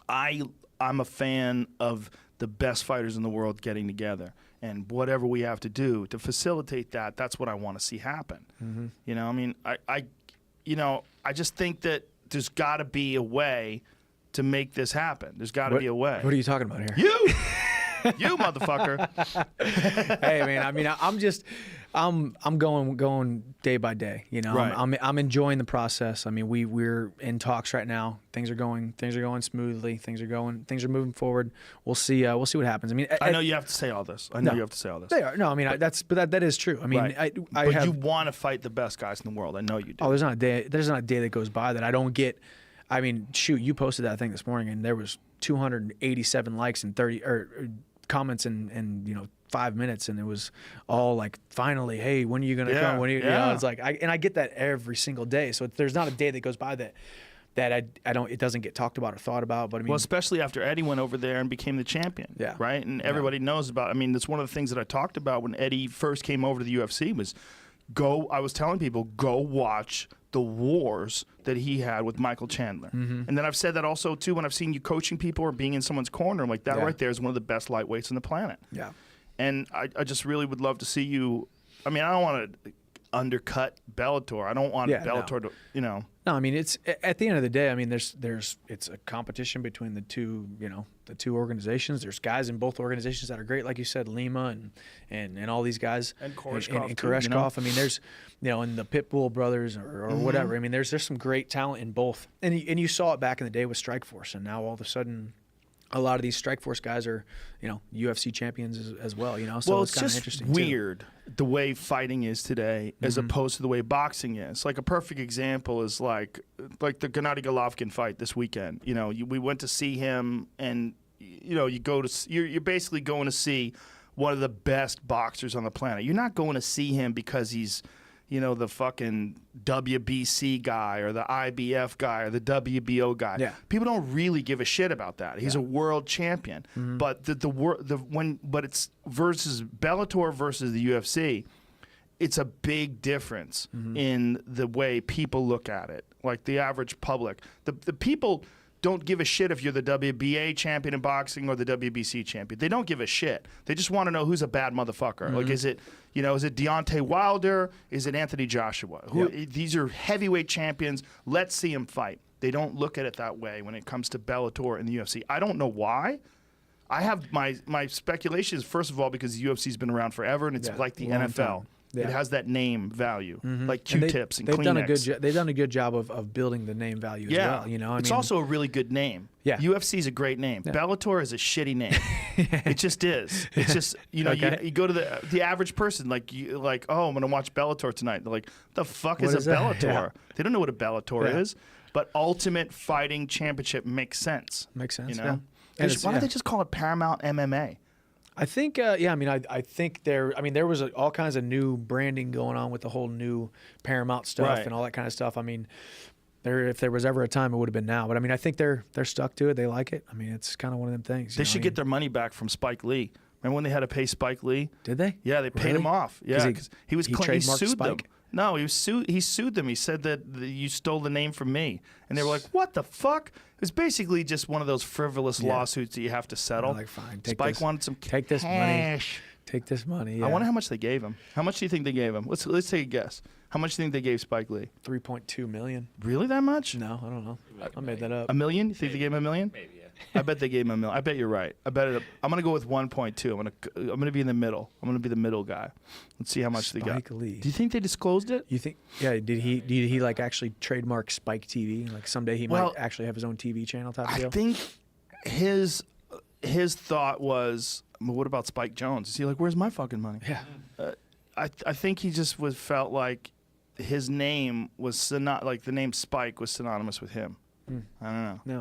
I'm a fan of the best fighters in the world getting together, and whatever we have to do to facilitate that, that's what I want to see happen. Mm-hmm. You know, I mean, I just think that there's got to be a way to make this happen. There's got to be a way. What are you talking about here? You motherfucker. Hey man, I mean, I'm going day by day. You know, Right. I'm enjoying the process. I mean, we're in talks right now. Things are going smoothly. Things are moving forward. We'll see what happens. I mean, I know you have to say all this. I know you have to say all this. They are. No, I mean, that is true. I mean, Right. But you want to fight the best guys in the world. I know you do. Oh, there's not a day that goes by that I don't get. I mean, shoot, you posted that thing this morning, and there was 287 likes and 30 or comments in 5 minutes, and it was all like, finally, hey, when are you gonna come? When are you know, it's like, I get that every single day. So there's not a day that goes by that I don't, it doesn't get talked about or thought about. But I mean, well, especially after Eddie went over there and became the champion. Yeah. Right. And everybody knows about. I mean, that's one of the things that I talked about when Eddie first came over to the UFC was I was telling people, go watch the wars that he had with Michael Chandler. Mm-hmm. And then I've said that also too when I've seen you coaching people or being in someone's corner. I'm like, that right there is one of the best lightweights on the planet. Yeah. And I just really would love to see you. I mean, I don't want to undercut Bellator. I don't want Bellator to, No, I mean, it's at the end of the day. I mean, it's a competition between the two organizations. There's guys in both organizations that are great, like you said, Lima and all these guys, and Koreshkov. And Koreshkov. I mean, there's and the Pitbull brothers or whatever. I mean, there's some great talent in both, and you saw it back in the day with Strikeforce, and now all of a sudden, a lot of these Strikeforce guys are, UFC champions as well, So well, it's kind of interesting. Weird the way fighting is today, as opposed to the way boxing is. Like a perfect example is like the Gennady Golovkin fight this weekend. We went to see him, and you're basically going to see one of the best boxers on the planet. You're not going to see him because he's the fucking WBC guy or the IBF guy or the WBO guy. Yeah. People don't really give a shit about that. He's a world champion. But but it's versus Bellator versus the UFC, it's a big difference in the way people look at it. Like the average public. The people don't give a shit if you're the WBA champion in boxing or the WBC champion. They don't give a shit. They just want to know who's a bad motherfucker. Like, is it Deontay Wilder? Is it Anthony Joshua? These are heavyweight champions. Let's see them fight. They don't look at it that way when it comes to Bellator and the UFC. I don't know why. I have my speculations, first of all, because the UFC's been around forever, and it's like the NFL. Yeah. It has that name value, like Q-tips and Kleenex. They've done a good job of building the name value as well. It's also a really good name. Yeah. UFC is a great name. Yeah. Bellator is a shitty name. It just is. It's just you go to the average person like oh, I'm gonna watch Bellator tonight. They're like, what the fuck is a Bellator? Yeah. They don't know what a Bellator is. But Ultimate Fighting Championship makes sense. Makes sense. Yeah. Why don't they just call it Paramount MMA? I think, I think there was all kinds of new branding going on with the whole new Paramount stuff and all that kind of stuff. I mean, if there was ever a time, it would have been now. But I mean, I think they're stuck to it. They like it. I mean, it's kind of one of them things. They should get their money back from Spike Lee. Remember when they had to pay Spike Lee? Did they? Yeah, they paid him off. Yeah, because he trademarked sued Spike? them. No, he sued them. He said that you stole the name from me. And they were like, what the fuck? It was basically just one of those frivolous lawsuits that you have to settle. Like, fine. Spike wanted some take this cash. Money. Take this money. Yeah. I wonder how much they gave him. How much do you think they gave him? Let's take a guess. How much do you think they gave Spike Lee? $3.2 million. Really that much? No, I don't know. I made that up. $1 million? You think they gave him $1 million? Maybe, yeah. I bet they gave him $1 million. I bet you're right. I'm gonna go with 1.2. I'm gonna be in the middle. I'm gonna be the middle guy. Let's see how much they got. Spike Lee. Do you think they disclosed it? You think? Yeah. Did he like actually trademark Spike TV? Like someday he might actually have his own TV channel type of deal. I think his thought was, well, what about Spike Jones? Is he like, where's my fucking money? Yeah. I think he just felt like his name was like the name Spike was synonymous with him. I don't know. No.